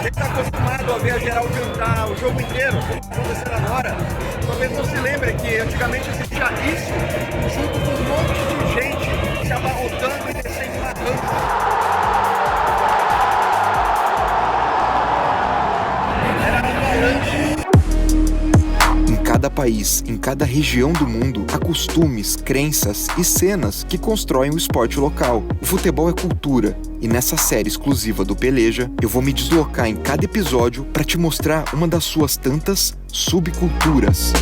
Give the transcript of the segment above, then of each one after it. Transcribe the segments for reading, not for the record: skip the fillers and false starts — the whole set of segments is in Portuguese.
gente está acostumado a ver a geral cantar o jogo inteiro, como está acontecendo agora. Talvez não se lembre que antigamente existia isso, junto com um monte de gente se abarrotando e descendo na rampa. Era uma avalanche. Em cada país, em cada região do mundo, há costumes, crenças e cenas que constroem o esporte local. O futebol é cultura, e nessa série exclusiva do Peleja, eu vou me deslocar em cada episódio para te mostrar uma das suas tantas subculturas.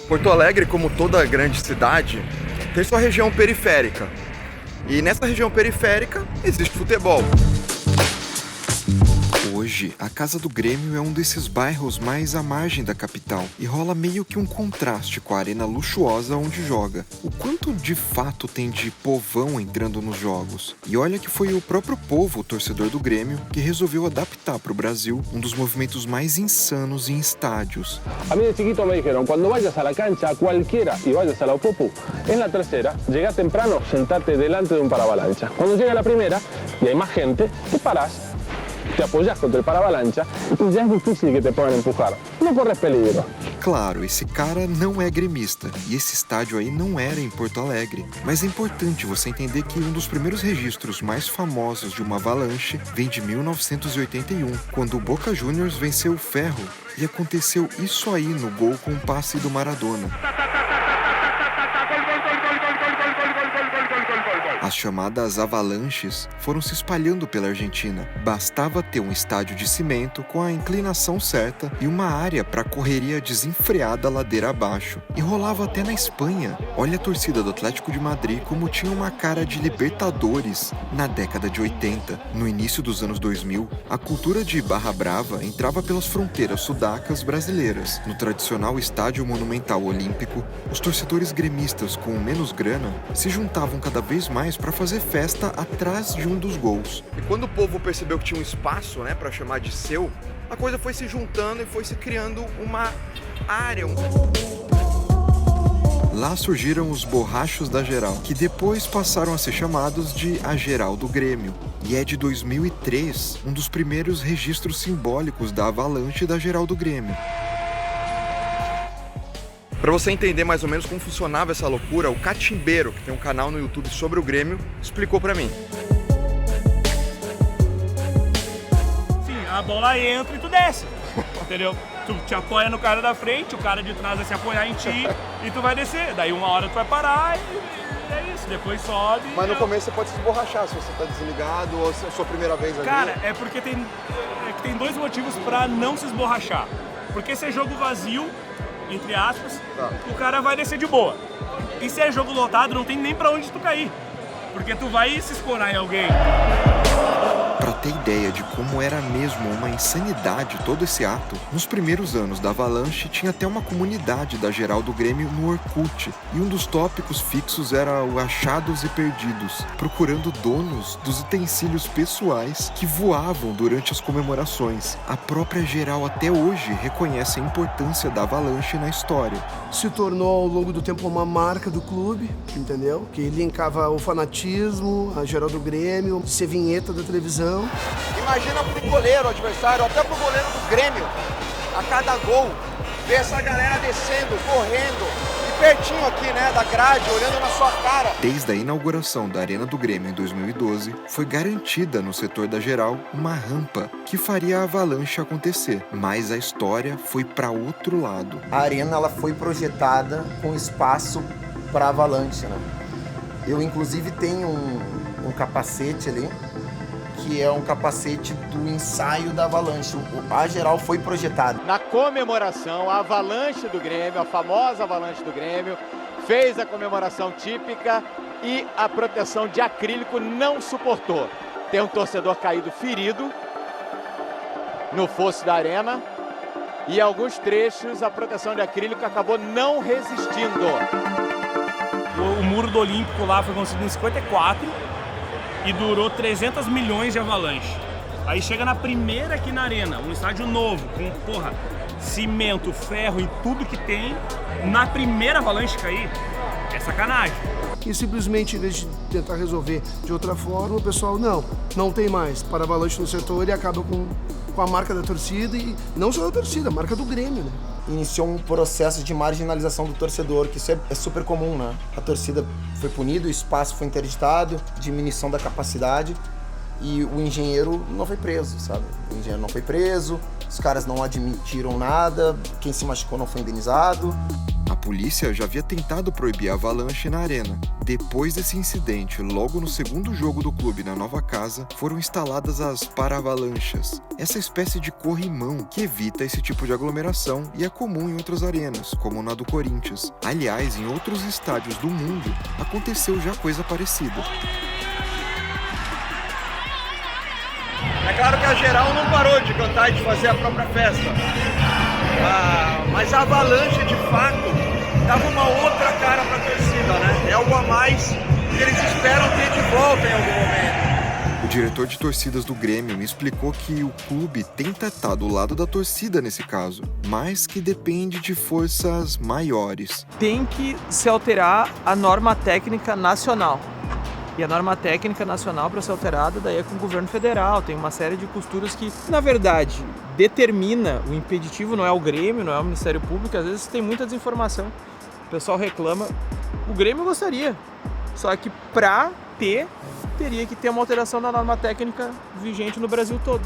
Porto Alegre, como toda grande cidade, tem sua região periférica. E nessa região periférica existe futebol. Hoje, a Casa do Grêmio é um desses bairros mais à margem da capital e rola meio que um contraste com a arena luxuosa onde joga. O quanto de fato tem de povão entrando nos jogos? E olha que foi o próprio povo, o torcedor do Grêmio, que resolveu adaptar para o Brasil um dos movimentos mais insanos em estádios. A mí de chiquito me dijeron, cuando vayas a la cancha cualquiera y vayas a la Opopu, en la tercera, llega temprano, sentate delante de un paravalancha. Cuando llega la primera y hay más gente, te parás, te apoyas contra el paravalancha y ya es difícil que te puedan empujar. No corres peligro. Claro, esse cara não é gremista e esse estádio aí não era em Porto Alegre. Mas é importante você entender que um dos primeiros registros mais famosos de uma avalanche vem de 1981, quando o Boca Juniors venceu o Ferro. E aconteceu isso aí no gol com o passe do Maradona. As chamadas avalanches foram se espalhando pela Argentina. Bastava ter um estádio de cimento com a inclinação certa e uma área para correria desenfreada ladeira abaixo. E rolava até na Espanha. Olha a torcida do Atlético de Madrid como tinha uma cara de Libertadores na década de 80. No início dos anos 2000, a cultura de Barra Brava entrava pelas fronteiras sudacas brasileiras. No tradicional estádio monumental olímpico, os torcedores gremistas com menos grana se juntavam cada vez mais para fazer festa atrás de um dos gols. E quando o povo percebeu que tinha um espaço, para chamar de seu, a coisa foi se juntando e foi se criando uma área. Lá surgiram os borrachos da Geral, que depois passaram a ser chamados de a Geral do Grêmio. E é de 2003, um dos primeiros registros simbólicos da avalanche da Geral do Grêmio. Para você entender mais ou menos como funcionava essa loucura, o Catimbeiro, que tem um canal no YouTube sobre o Grêmio, explicou para mim. Sim, a bola entra e tu desce, entendeu? Tu te apoia no cara da frente, o cara de trás vai se apoiar em ti e tu vai descer. Daí uma hora tu vai parar e é isso, depois sobe. Mas no começo você pode se esborrachar se você tá desligado ou se é a sua primeira vez ali. Cara, é porque tem dois motivos para não se esborrachar. Porque se é jogo vazio, entre aspas, o cara vai descer de boa. E se é jogo lotado, não tem nem pra onde tu cair, porque tu vai se escorar em alguém. Pra ter ideia de como era mesmo uma insanidade todo esse ato, nos primeiros anos da avalanche tinha até uma comunidade da Geral do Grêmio no Orkut, e um dos tópicos fixos era o achados e perdidos, procurando donos dos utensílios pessoais que voavam durante as comemorações. A própria Geral até hoje reconhece a importância da avalanche na história. Se tornou ao longo do tempo uma marca do clube, entendeu? Que linkava o fanatismo, a Geral do Grêmio, ser vinheta da televisão. Imagina pro goleiro adversário, até pro goleiro do Grêmio, a cada gol, ver essa galera descendo, correndo, e pertinho aqui, da grade, olhando na sua cara. Desde a inauguração da Arena do Grêmio em 2012, foi garantida no setor da Geral uma rampa que faria a avalanche acontecer. Mas a história foi para outro lado. A arena ela foi projetada com espaço para avalanche, Eu inclusive tenho um capacete ali, que é um capacete do ensaio da avalanche. A Geral foi projetada. Na comemoração, a avalanche do Grêmio, a famosa avalanche do Grêmio, fez a comemoração típica e a proteção de acrílico não suportou. Tem um torcedor caído ferido no fosso da arena e em alguns trechos a proteção de acrílico acabou não resistindo. O muro do Olímpico lá foi construído em 54 e durou 300 milhões de avalanche. Aí chega na primeira aqui na arena, um estádio novo, com, cimento, ferro e tudo que tem. Na primeira avalanche cair, é sacanagem. E simplesmente, em vez de tentar resolver de outra forma, o pessoal, não tem mais para Avalanche no setor e acaba com a marca da torcida, e não só da torcida, a marca do Grêmio, né? Iniciou um processo de marginalização do torcedor, que isso é super comum, né? A torcida foi punida, o espaço foi interditado, diminuição da capacidade, e o engenheiro não foi preso, sabe? O engenheiro não foi preso, os caras não admitiram nada, quem se machucou não foi indenizado. A polícia já havia tentado proibir a Avalanche na arena. Depois desse incidente, logo no segundo jogo do clube na nova casa, foram instaladas as para-avalanchas, essa espécie de corrimão que evita esse tipo de aglomeração e é comum em outras arenas, como na do Corinthians. Aliás, em outros estádios do mundo, aconteceu já coisa parecida. É claro que a geral não parou de cantar e de fazer a própria festa. Mas a Avalanche, de fato, dava uma outra cara para a torcida, né? É algo a mais que eles esperam ter de volta em algum momento. O diretor de torcidas do Grêmio me explicou que o clube tenta estar do lado da torcida nesse caso, mas que depende de forças maiores. Tem que se alterar a norma técnica nacional. E a norma técnica nacional, para ser alterada, daí é com o governo federal. Tem uma série de costuras que, na verdade, determina o impeditivo, não é o Grêmio, não é o Ministério Público. Às vezes tem muita desinformação. O pessoal reclama. O Grêmio gostaria. Só que para teria que ter uma alteração da norma técnica vigente no Brasil todo.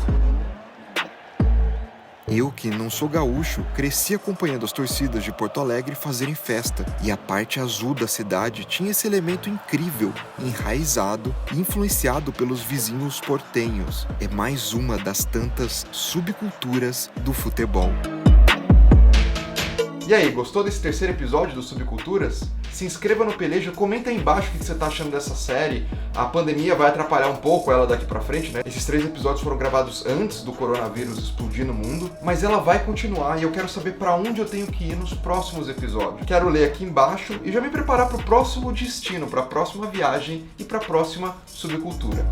Eu, que não sou gaúcho, cresci acompanhando as torcidas de Porto Alegre fazerem festa. E a parte azul da cidade tinha esse elemento incrível, enraizado e influenciado pelos vizinhos portenhos. É mais uma das tantas subculturas do futebol. E aí, gostou desse terceiro episódio do Subculturas? Se inscreva no Peleja, comenta aí embaixo o que você tá achando dessa série. A pandemia vai atrapalhar um pouco ela daqui pra frente, né? Esses 3 episódios foram gravados antes do coronavírus explodir no mundo, mas ela vai continuar e eu quero saber pra onde eu tenho que ir nos próximos episódios. Quero ler aqui embaixo e já me preparar pro próximo destino, pra próxima viagem e pra próxima subcultura.